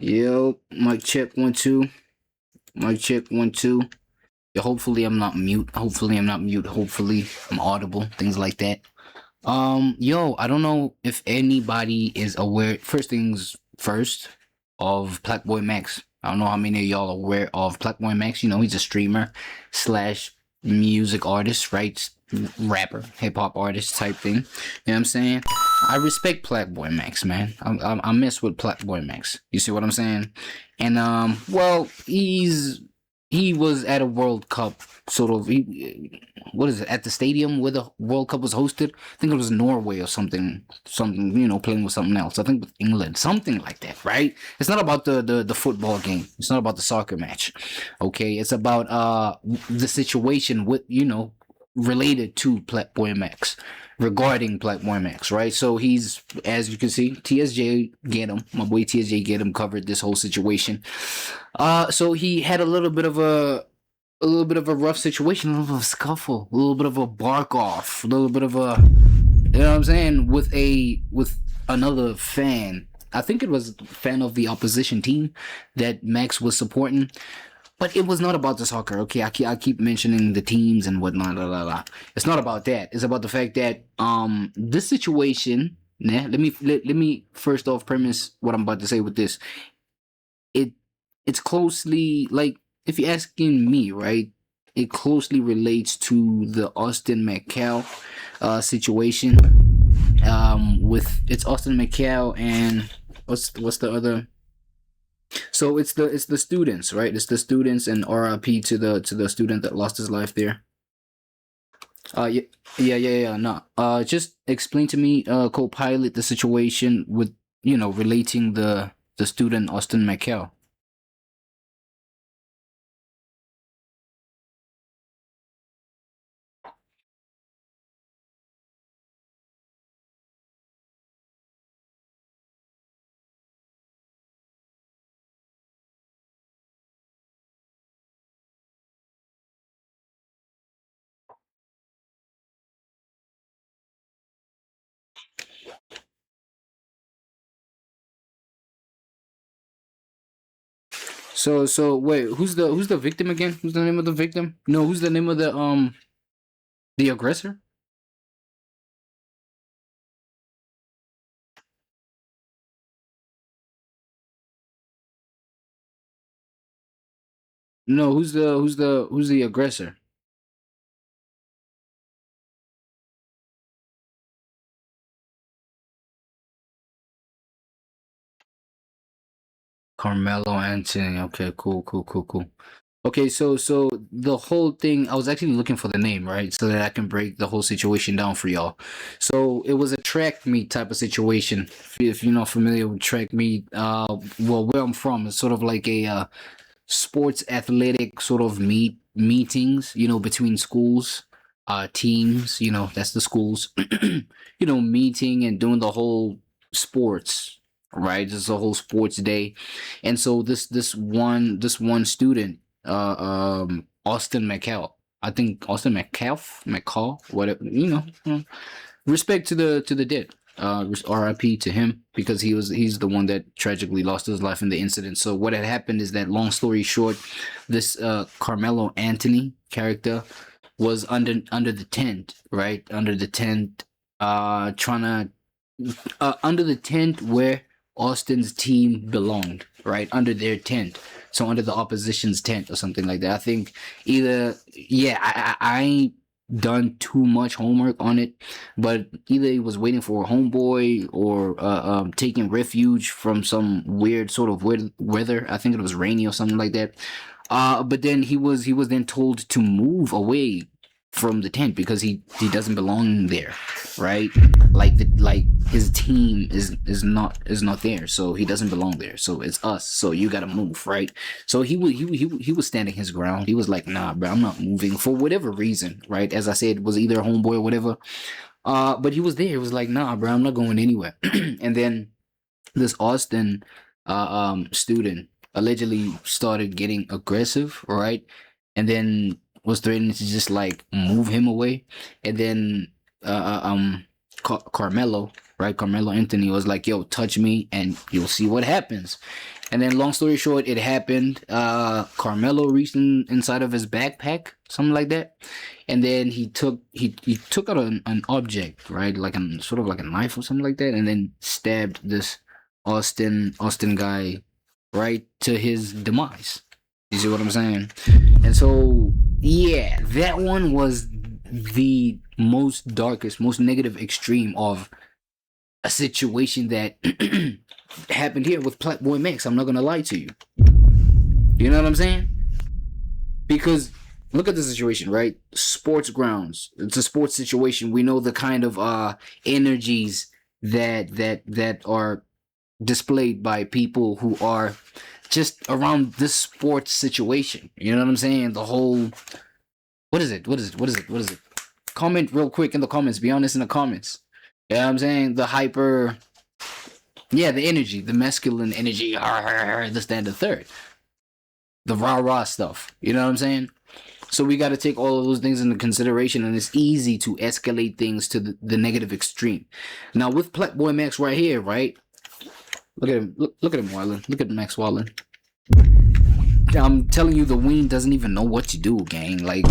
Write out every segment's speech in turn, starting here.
Yo, mic check 1 2. Mic check 1 2. Yeah, hopefully I'm not mute. Hopefully I'm not mute. Hopefully I'm audible. Things like that. Yo, I don't know if anybody is aware. First things first, of Blackboy Max. I don't know how many of y'all are aware of Blackboy Max. You know, he's a streamer slash music artist, right? Rapper, hip hop artist type thing. You know what I'm saying? I respect Blackboy Max, man. I mess with Blackboy Max. You see what I'm saying? And well, he was at a World Cup, sort of. What is it, at the stadium where the World Cup was hosted? I think it was Norway or something. Playing with something else. I think with England, something like that, right? It's not about the football game. It's not about the soccer match. Okay, it's about the situation with related to Blackboy Max, regarding Blackboy Max, right? So he's, as you can see, TSJ get him, my boy TSJ get him covered this whole situation. So he had a little bit of a rough situation, a little bit of a scuffle, a little bit of a bark off, a little bit of a, you know what I'm saying, with another fan. I think it was a fan of the opposition team that Max was supporting, but it was not about the soccer. Okay, I keep mentioning the teams and whatnot. La, la, la. It's not about that. It's about the fact that this situation. Nah, let me first off premise what I'm about to say with this. It it's closely, like, if you're asking me, right? It closely relates to the Austin McCall situation. With it's Austin McCall and what's the other? So it's the students, right? It's the students, and RIP to the student that lost his life there. Yeah, yeah. No. Just explain to me, co-pilot, the situation with relating the student Austin McCall. So wait, who's the victim again? Who's the name of the victim? No, who's the name of the aggressor? No, who's the aggressor? Carmelo Anthony. Okay, cool, cool, cool, cool. Okay, so the whole thing, I was actually looking for the name, right? So that I can break the whole situation down for y'all. So it was a track meet type of situation. If you're not familiar with track meet, well, where I'm from, it's sort of like a sports athletic sort of meetings, between schools, teams, that's the schools, meeting and doing the whole sports, right? Just a whole sports day. And so this one student, Austin McCall, I think Austin McCall, whatever, respect to the dead. RIP to him, because he's the one that tragically lost his life in the incident. So what had happened is that, long story short, this Carmelo Anthony character was under the tent, right? Under the tent, trying to under the tent where Austin's team belonged, right? Under their tent. So under the opposition's tent or something like that. I think either, yeah, I ain't done too much homework on it, but either he was waiting for a homeboy, or taking refuge from some weird sort of weather. I think it was rainy or something like that. But then he was then told to move away from the tent because he doesn't belong there, right? Like his team is not there, so he doesn't belong there. So it's us. So you gotta move, right? So he was standing his ground. He was like, nah, bro, I'm not moving for whatever reason, right? As I said, it was either a homeboy or whatever. But he was there. He was like, nah, bro, I'm not going anywhere. And then this Austin student allegedly started getting aggressive, right? And then was threatening to just like move him away. And then Carmelo right? Carmelo Anthony was like, yo, touch me and you'll see what happens. And then long story short, it happened. Carmelo reached inside of his backpack, something like that. And then he took out an object, right? Like sort of like a knife or something like that, and then stabbed this Austin guy right to his demise. You see what I'm saying? And so yeah, that one was the most darkest, most negative extreme of a situation that happened here with Playboy Max. I'm not gonna lie to you. You know what I'm saying? Because look at the situation, right? Sports grounds. It's a sports situation. We know the kind of energies that are displayed by people who are just around this sports situation. You know what I'm saying? The whole what is it? Comment real quick in the comments. Be honest in the comments. You know what I'm saying? The hyper, yeah, the energy, the masculine energy, this, that, and the third. The rah-rah stuff. You know what I'm saying? So we got to take all of those things into consideration, and it's easy to escalate things to the negative extreme. Now, with Playboy Max right here, right? Look at him. Look at him, Wallen. Look at Max Wallen. I'm telling you, the Ween doesn't even know what to do, gang. Like,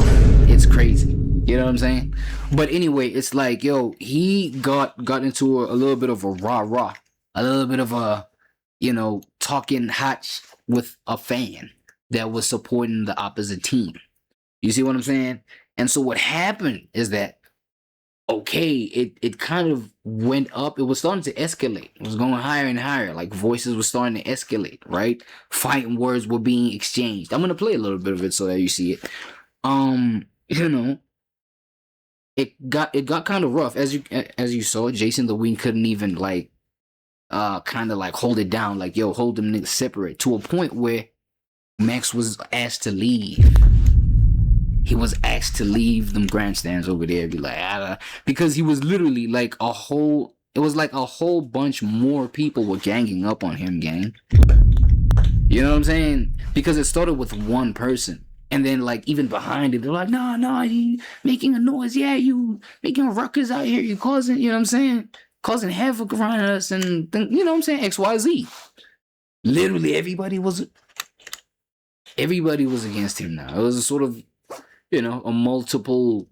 it's crazy. You know what I'm saying? But anyway, it's like, yo, he got into a little bit of a rah-rah. A little bit of a, talking hot with a fan that was supporting the opposite team. You see what I'm saying? And so what happened is that, okay, it kind of went up. It was starting to escalate. It was going higher and higher. Like, voices were starting to escalate, right? Fighting words were being exchanged. I'm going to play a little bit of it so that you see it. It got kind of rough. As you saw, Jason the Ween couldn't even, like, kind of, like, hold it down. Like, yo, hold them niggas separate. To a point where Max was asked to leave. He was asked to leave them grandstands over there, be like, because he was literally like it was like a whole bunch more people were ganging up on him, gang. You know what I'm saying? Because it started with one person. And then, like, even behind it, they're like, no, you making a noise. Yeah, you making a ruckus out here. You causing, you know what I'm saying? Causing havoc around us and, you know what I'm saying? XYZ. Literally, everybody was against him now. It was a sort of, a multiple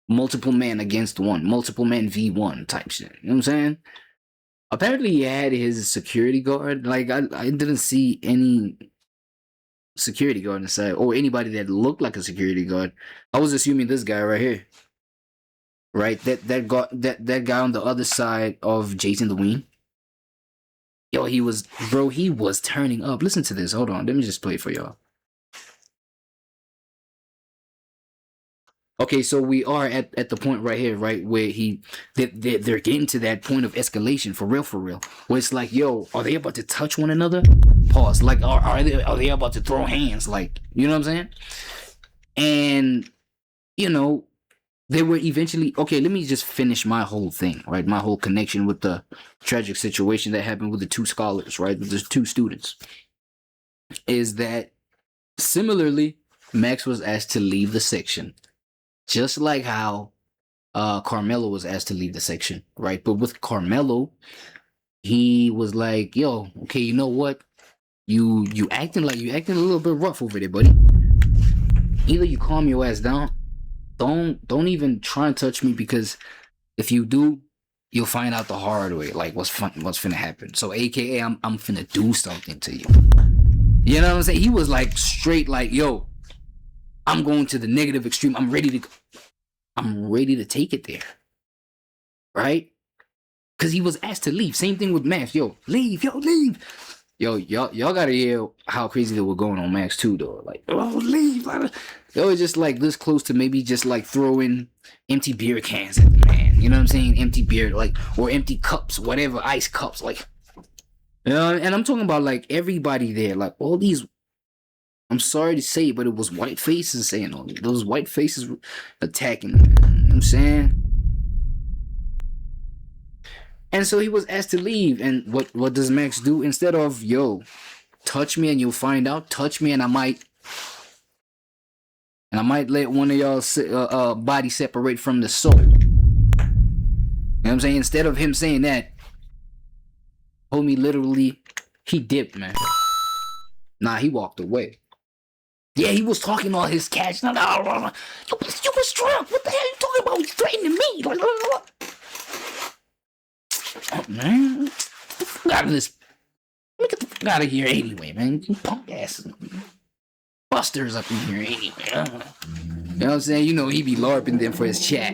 man against one, multiple man v1 type shit. You know what I'm saying? Apparently he had his security guard. Like, I didn't see any security guard inside or anybody that looked like a security guard. I was assuming this guy right here. Right? That guy on the other side of Jason the Ween. Yo, he was turning up. Listen to this. Hold on. Let me just play it for y'all. Okay, so we are at the point right here, right, where they're getting to that point of escalation for real, where it's like, yo, are they about to touch one another? Pause. Like, are they about to throw hands? Like, you know what I'm saying? And they were eventually, okay, let me just finish my whole thing, right? My whole connection with the tragic situation that happened with the two scholars, right? With the two students, is that similarly, Max was asked to leave the section. Just like how Carmelo was asked to leave the section, right? But with Carmelo, he was like, yo, okay, you know what? You acting a little bit rough over there, buddy. Either you calm your ass down, don't even try and touch me, because if you do, you'll find out the hard way, like what's finna happen. So AKA I'm finna do something to you. You know what I'm saying? He was like straight like, yo, I'm going to the negative extreme. I'm ready to take it there. Right? Because he was asked to leave. Same thing with Max. Yo, leave. Yo, y'all gotta hear how crazy they were going on Max too, though. Like, oh, leave. They were just like this close to maybe just like throwing empty beer cans at the man. You know what I'm saying? Empty beer, like, or empty cups, whatever, ice cups, like. And I'm talking about like everybody there, like all these. I'm sorry to say, but it was white faces saying all those white faces attacking them. You know what I'm saying? And so he was asked to leave. And what does Max do? Instead of, yo, touch me and you'll find out, touch me and I might let one of y'all body separate from the soul. You know what I'm saying? Instead of him saying that, Homie literally, he dipped, man. Nah, he walked away. Yeah, he was talking all his cash. No, no, no, no. You was drunk. What the hell are you talking about? You threatening me. Like, oh, man. Get the fuck out of this. Let me get the fuck out of here anyway, man. You punk ass. Busters up in here anyway. You know what I'm saying? You know, he be LARPing them for his chat.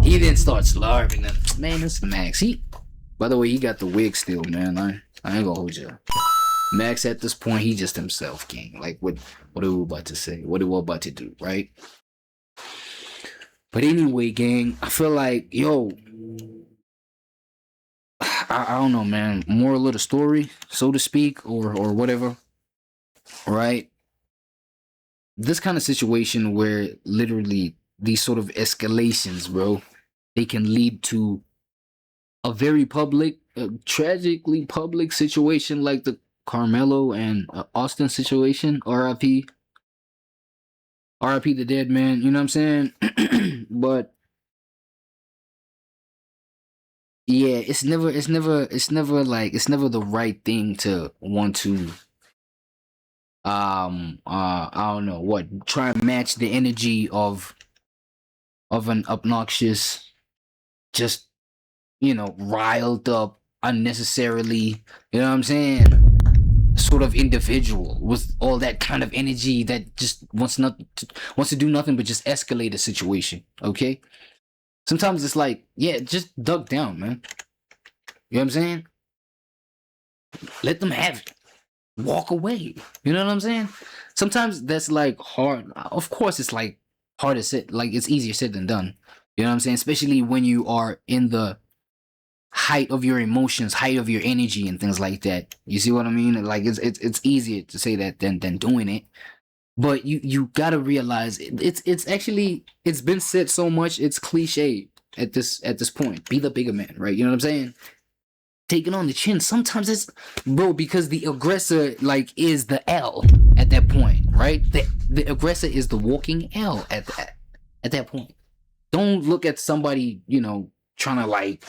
He then starts LARPing them. Man, this is Max. By the way, he got the wig still, man. I ain't gonna hold you. Max at this point, he just himself, king. Like, what are we about to say? What are we about to do, right? But anyway, gang, I feel like, yo, I don't know, man. Moral of the story, so to speak, or whatever, right? This kind of situation where literally these sort of escalations, bro, they can lead to a very public, tragically public situation like the Carmelo and Austin situation. RIP. RIP the dead man. You know what I'm saying? But yeah, it's never the right thing to want to I don't know what, try and match the energy of an obnoxious, just, you know, riled up, unnecessarily, you know what I'm saying, sort of individual with all that kind of energy that just wants to do nothing but just escalate a situation. Okay, sometimes it's like, yeah, just duck down, man. You know what I'm saying? Let them have it. Walk away. You know what I'm saying? Sometimes that's like hard. Of course, it's like harder said, like it's easier said than done. You know what I'm saying? Especially when you are in the height of your emotions, height of your energy, and things like that. You see what I mean? Like it's easier to say that than doing it. But you gotta realize it's actually, it's been said so much, it's cliche at this point. Be the bigger man, right? You know what I'm saying? Taking on the chin. Sometimes it's, bro, because the aggressor like is the L at that point, right? The aggressor is the walking L at that point. Don't look at somebody, you know, trying to like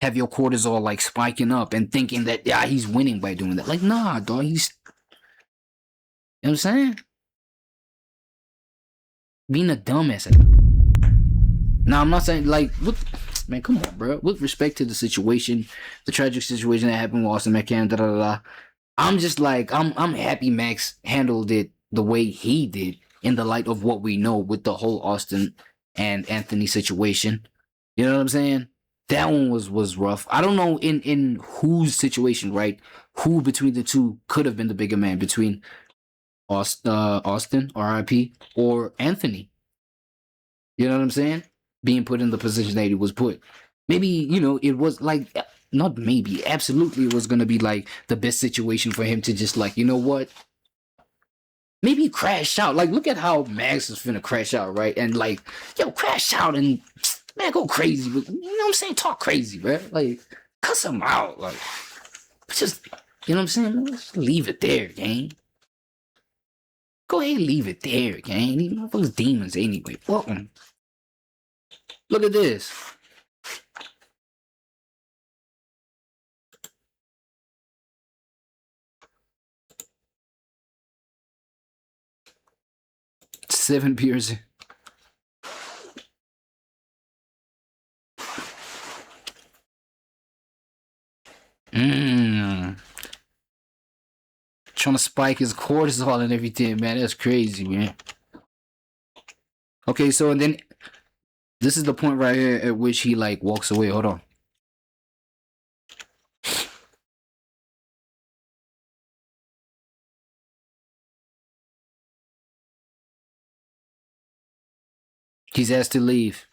have your cortisol like spiking up and thinking that, yeah, he's winning by doing that. Like, nah, dog, he's, you know what I'm saying? Being a dumbass. Now, I'm not saying like, what, man, come on, bro. With respect to the situation, the tragic situation that happened with Austin McCann, da da da da. I'm just like, I'm happy Max handled it the way he did in the light of what we know with the whole Austin and Anthony situation. You know what I'm saying? That one was rough. I don't know in whose situation, right? Who between the two could have been the bigger man, between Austin, RIP, or Anthony. You know what I'm saying? Being put in the position that he was put. Maybe, you know, it was like, not maybe, absolutely it was going to be like the best situation for him to just like, you know what? Maybe crash out. Like, look at how Max is finna crash out, right? And like, yo, crash out and, man, go crazy. But, you know what I'm saying? Talk crazy, bro. Like, cuss him out. Like, just, you know what I'm saying? Just leave it there, gang. Go ahead and leave it there, gang. These motherfuckers demons anyway. Welcome. Look at this. Seven beers. Trying to spike his cortisol and everything, man. That's crazy, man. Okay, so and then this is the point right here at which he like walks away. Hold on. He's asked to leave.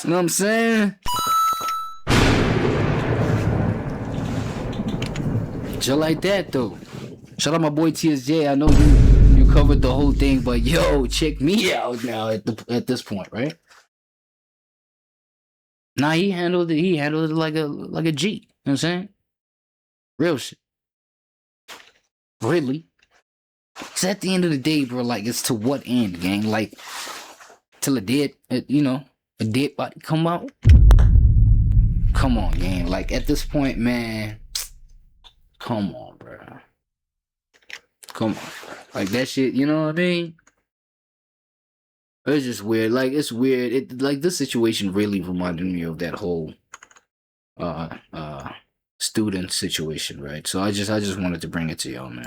You know what I'm saying? Just like that, though. Shout out my boy TSJ. I know you covered the whole thing, but yo, check me out now at this point, right? Nah, he handled it. He handled it like a G. You know what I'm saying? Real shit. Really? Cause at the end of the day, bro, like it's to what end, gang? Like till a dead, a dead body come out. Come on, gang. Like at this point, man. Come on, bro. Come on, bro. Like that shit. You know what I mean? It's just weird. Like it's weird. It like this situation really reminded me of that whole uh student situation, right? So I just wanted to bring it to y'all, man.